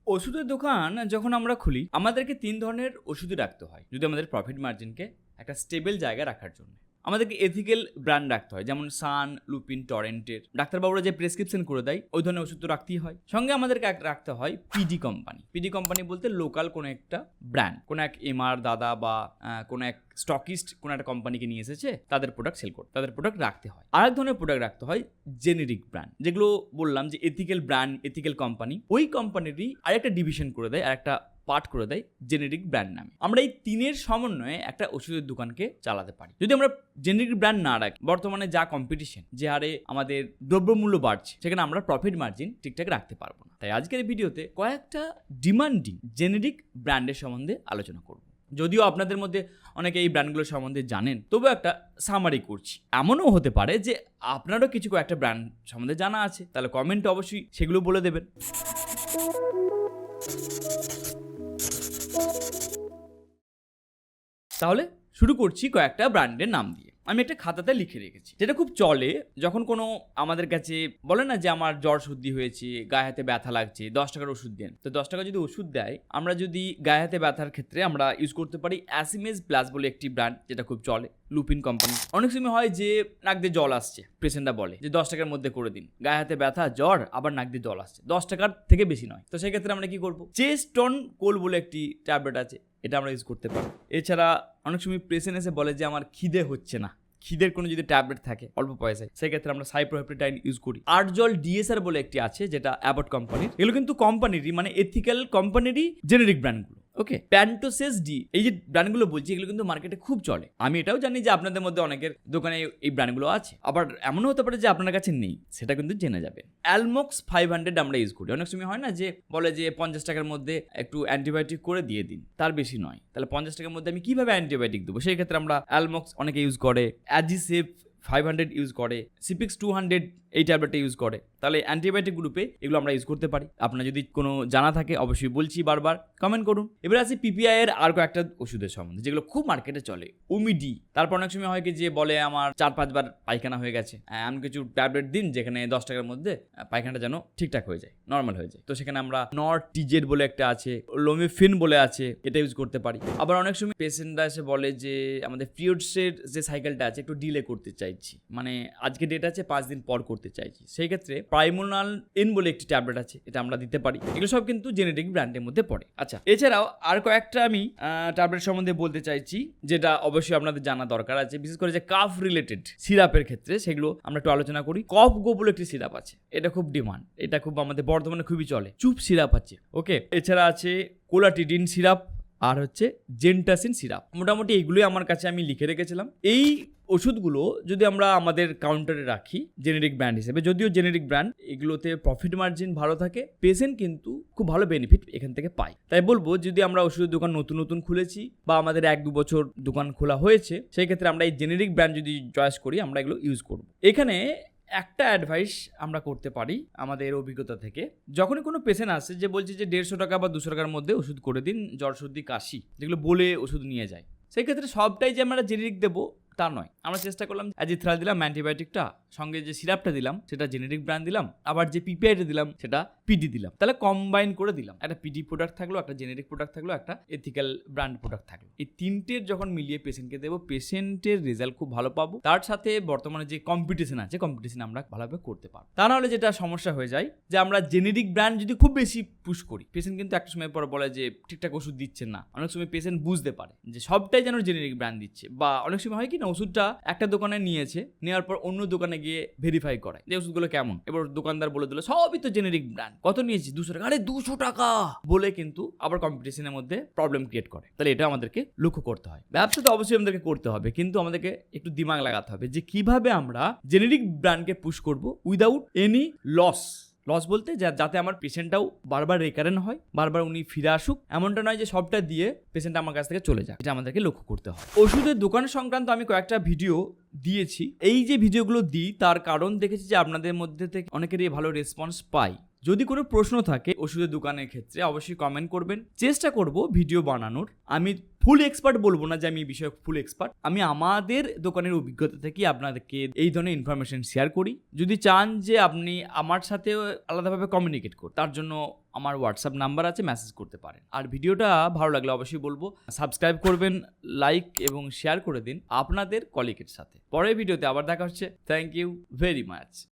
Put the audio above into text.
ওষুধের দোকান যখন আমরা খুলি আমাদেরকে 3 ধরনের ওষুধই রাখতে হয় যদি আমাদের প্রফিট মার্জিনকে একটা স্টেবল জায়গায় রাখার জন্য। আমাদেরকে এথিক্যাল ব্র্যান্ড রাখতে হয়, যেমন সান, লুপিন, টরেন্টের। ডাক্তারবাবুরা যে প্রেসক্রিপশন করে দেয় ওই ধরনের ওষুধ তো রাখতেই হয়। সঙ্গে আমাদেরকে রাখতে হয় পিডি কোম্পানি। পিডি কোম্পানি বলতে লোকাল কোনো একটা ব্র্যান্ড, কোনো এক এমআর দাদা বা কোনো এক স্টকিস্ট কোনো একটা কোম্পানিকে নিয়ে এসেছে, তাদের প্রোডাক্ট সেল করতে, তাদের প্রোডাক্ট রাখতে হয়। আরেক ধরনের প্রোডাক্ট রাখতে হয় জেনেরিক ব্র্যান্ড, যেগুলো বললাম যে এথিক্যাল ব্র্যান্ড, এথিক্যাল কোম্পানি, ওই কোম্পানিরই আরেকটা ডিভিশন করে দেয়, আরেকটা পার্ট করে দেয় জেনেরিক ব্র্যান্ড নামে। আমরা এই তিনের সমন্বয়ে একটা ওষুধের দোকানকে চালাতে পারি। যদি আমরা জেনেরিক ব্র্যান্ড না রাখি, বর্তমানে যা কম্পিটিশন, যে হারে আমাদের দ্রব্যমূল্য বাড়ছে, সেখানে আমরা প্রফিট মার্জিন ঠিকঠাক রাখতে পারবো না। তাই আজকের এই ভিডিওতে কয়েকটা ডিমান্ডিং জেনেরিক ব্র্যান্ডের সম্বন্ধে আলোচনা করব। যদিও আপনাদের মধ্যে অনেকে এই ব্র্যান্ডগুলোর সম্বন্ধে জানেন, তবুও একটা সামারি করছি। এমনও হতে পারে যে আপনারও কিছু কয়েকটা ব্র্যান্ড সম্বন্ধে জানা আছে, তাহলে কমেন্টে অবশ্যই সেগুলো বলে দেবেন। তাহলে শুরু করছি কয়েকটা ব্র্যান্ডের নাম দিয়ে। আমি একটা খাতাতে লিখে রেখেছি, যেটা খুব চলে যখন কোনো আমাদের কাছে বলে না যে আমার জ্বর সর্দি হয়েছে, গায়ে হাতে ব্যথা লাগছে, 10 টাকার ওষুধ দেন। তো 10 টাকা যদি ওষুধ দেয়, আমরা যদি গায়ে হাতে ব্যথার ক্ষেত্রে আমরা ইউজ করতে পারি অ্যাসিমেজ প্লাস বলে একটি ব্র্যান্ড, যেটা খুব চলে, লুপিন কোম্পানি। অনেক সময় হয় যে নাক দিয়ে জল আসছে, পেশেন্টরা বলে যে 10 টাকার মধ্যে করে দিন, গায়ে হাতে ব্যথা, জ্বর, আবার নাক দিয়ে জল আসছে, 10 টাকার থেকে বেশি নয়। তো সেক্ষেত্রে আমরা কি করবো, চেস্টন কোল বলে একটি ট্যাবলেট আছে, এটা আমরা ইউজ করতে পারি। এছাড়া অনেক সময় পেশেন্ট এসে বলে যে আমার খিদে হচ্ছে না, খিদের কোনো যদি ট্যাবলেট থাকে অল্প পয়সায়, সেক্ষেত্রে আমরা সাইপ্রোহেপ্টাইন ইউজ করি। আর্জল ডিএসআর বলে একটি আছে, যেটা অ্যাবট কোম্পানির। এগুলো কিন্তু কোম্পানিরই, মানে এথিক্যাল কোম্পানিরই জেনেরিক ব্র্যান্ডগুলো। ওকে, প্যান্টোসেস ডি, এই যে ব্র্যান্ডগুলো বলছি, এগুলো কিন্তু মার্কেটে খুব চলে। আমি এটাও জানি যে আপনাদের মধ্যে অনেকের দোকানে এই ব্র্যান্ডগুলো আছে, আবার এমনও হতে পারে যে আপনার কাছে নেই, সেটা কিন্তু জেনে যাবেন। অ্যালমক্স 500 আমরা ইউজ করি। অনেক সময় হয় না যে বলে যে 50 টাকার মধ্যে একটু অ্যান্টিবায়োটিক করে দিয়ে দিন, তার বেশি নয়। তাহলে 50 টাকার মধ্যে আমি কিভাবে অ্যান্টিবায়োটিক দেবো? সেই ক্ষেত্রে আমরা অ্যালমক্স অনেকে ইউজ করে, অ্যাজিসেভ 500 ইউজ করে, সিপিক্স 200 এই ট্যাবলেটটা ইউজ করে। তাহলে অ্যান্টিবায়োটিক গ্রুপে এগুলো আমরা ইউজ করতে পারি। আপনার যদি কোনো জানা থাকে অবশ্যই বলছি, বারবার কমেন্ট করুন। এবার আসি পিপিআই এর আর কয়েকটা ওষুধের সম্বন্ধে, যেগুলো খুব মার্কেটে চলে। ওমিডি, তারপর অনেক সময় হয় কি যে বলে আমার 4-5 বার পায়খানা হয়ে গেছে, এমন কিছু ট্যাবলেট দিন যেখানে 10 টাকার মধ্যে পায়খানাটা যেন ঠিকঠাক হয়ে যায়, নর্মাল হয়ে যায়। তো সেখানে আমরা নরটিজেড বলে একটা আছে, লোমিফিন বলে আছে, এটা ইউজ করতে পারি। আবার অনেক সময় পেশেন্টরা এসে বলে যে আমাদের পিরিয়ডসের যে সাইকেলটা আছে একটু ডিলে করতে চাইছি, মানে আজকে ডেট আছে 5 দিন পর করতে চাইছি, সেই ক্ষেত্রে প্রাইমোনাল এন বলে একটি ট্যাবলেট আছে, এটা আমরা দিতে পারি। এগুলো সব কিন্তু জেনেরিক ব্র্যান্ডের মধ্যে পড়ে। আচ্ছা, এছাড়াও আর কয়েকটা আমি ট্যাবলেট সম্বন্ধে বলতে চাইছি, যেটা অবশ্যই আপনাদের জানা দরকার আছে, বিশেষ করে যে কাফ রিলেটেড সিরাপের ক্ষেত্রে, সেগুলো আমরা একটু আলোচনা করি। কফ গো বলে একটি সিরাপ আছে, এটা খুব ডিমান্ড, এটা খুব আমাদের বর্তমানে খুবই চলে। চুপ সিরাপ আছে, ওকে। এছাড়া আছে কোলাটিডিন সিরাপ, আর হচ্ছে জেন্টাসিন সিরাপ। মোটামুটি এইগুলোই আমার কাছে আমি লিখে রেখেছিলাম। এই ওষুধগুলো যদি আমরা আমাদের কাউন্টারে রাখি জেনেরিক ব্র্যান্ড হিসেবে, যদিও জেনেরিক ব্র্যান্ড, এগুলোতে প্রফিট মার্জিন ভালো থাকে, পেশেন্ট কিন্তু খুব ভালো বেনিফিট এখান থেকে পায়। তাই বলবো, যদি আমরা ওষুধের দোকান নতুন নতুন খুলেছি বা আমাদের 1-2 বছর দোকান খোলা হয়েছে, সেই ক্ষেত্রে আমরা এই জেনেরিক ব্র্যান্ড যদি চয়েস করি, আমরা এগুলো ইউজ করব। এখানে একটা অ্যাডভাইস আমরা করতে পারি আমাদের অভিজ্ঞতা থেকে, যখনই কোনো পেশেন্ট আসে যে বলছে যে 150 টাকা বা 200 টাকার মধ্যে ওষুধ করে দিন, জ্বর সর্দি কাশি, যেগুলো বলে ওষুধ নিয়ে যায়, সেই ক্ষেত্রে সবটাই যে আমরা জেনেরিক দেবো তা নয়। আমরা চেষ্টা করলাম অ্যাজিথ্রাল দিলাম অ্যান্টিবায়োটিকটা, সঙ্গে যে সিরাপটা দিলাম সেটা জেনেরিক ব্র্যান্ড দিলাম, আবার যে পিপিআইটা দিলাম সেটা পিডি দিলাম, তাহলে কম্বাইন করে দিলাম। একটা পিডি প্রোডাক্ট থাকলো, একটা জেনেরিক প্রোডাক্ট থাকলো, একটা এথিক্যাল ব্র্যান্ড প্রোডাক্ট থাকলো। এই তিনটের যখন মিলিয়ে পেশেন্টকে দেবো, পেশেন্টের রেজাল্ট খুব ভালো পাবো। তার সাথে বর্তমানে যে কম্পিটিশন আছে, কম্পিটিশন আমরা ভালোভাবে করতে পারবো। তা নাহলে যেটা সমস্যা হয়ে যায় যে আমরা জেনেরিক ব্র্যান্ড যদি খুব বেশি পুশ করি, পেশেন্ট কিন্তু একটা সময় পর বলে যে ঠিকঠাক ওষুধ দিচ্ছেন না। অনেক সময় পেশেন্ট বুঝতে পারে যে সবটাই যেন জেনেরিক ব্র্যান্ড দিচ্ছে, বা অনেক সময় হয় কি না, ওষুধটা একটা দোকানে নিয়েছে, নেওয়ার পর অন্য দোকানে গিয়ে ভেরিফাই করে যে ওষুধগুলো কেমন। এবার দোকানদার বলে দিল সবই তো জেনেরিক ব্র্যান্ড, কত নিয়েছি? 200 টাকা। আরে 200 টাকা বলে কিন্তু আবার কম্পিটিশনের মধ্যে প্রবলেম ক্রিয়েট করে। তাহলে এটা আমাদেরকে লক্ষ্য করতে হয়। ব্যবসা তো অবশ্যই আমাদেরকে করতে হবে, কিন্তু আমাদেরকে একটু দিমাগ লাগাতে হবে যে কিভাবে আমরা জেনেরিক ব্র্যান্ডকে পুশ করব উইদাউট এনি লস। বলতে যাতে আমার পেশেন্টটাও বারবার রেকারেন্ট হয়, বারবার উনি ফিরে আসুক, এমনটা নয় যে সবটা দিয়ে পেশেন্ট আমার কাছ থেকে চলে যায়। এটা আমাদেরকে লক্ষ্য করতে হয়। ওষুধের দোকান সংক্রান্ত আমি কয়েকটা ভিডিও দিয়েছি। এই যে ভিডিওগুলো দিই তার কারণ দেখেছি যে আপনাদের মধ্যে থেকে অনেকেরই ভালো রেসপন্স পাই। যদি কোনো প্রশ্ন থাকে ওষুধের দোকানের ক্ষেত্রে অবশ্যই কমেন্ট করবেন। চেষ্টা করব ভিডিও বানানোর। আমি ফুল এক্সপার্ট বলবো না যে আমি এই বিষয়ে ফুল এক্সপার্ট, আমি আমাদের দোকানের অভিজ্ঞতা থেকে আপনাদেরকে এই ধরনের ইনফরমেশন শেয়ার করি। যদি চান যে আপনি আমার সাথে আলাদাভাবে কমিউনিকেট করুন, তার জন্য আমার হোয়াটসঅ্যাপ নাম্বার আছে, মেসেজ করতে পারেন। আর ভিডিওটা ভালো লাগলে অবশ্যই বলবো সাবস্ক্রাইব করবেন, লাইক এবং শেয়ার করে দিন আপনাদের কলিগের সাথে। পরের ভিডিওতে আবার দেখা হচ্ছে। Thank you very much.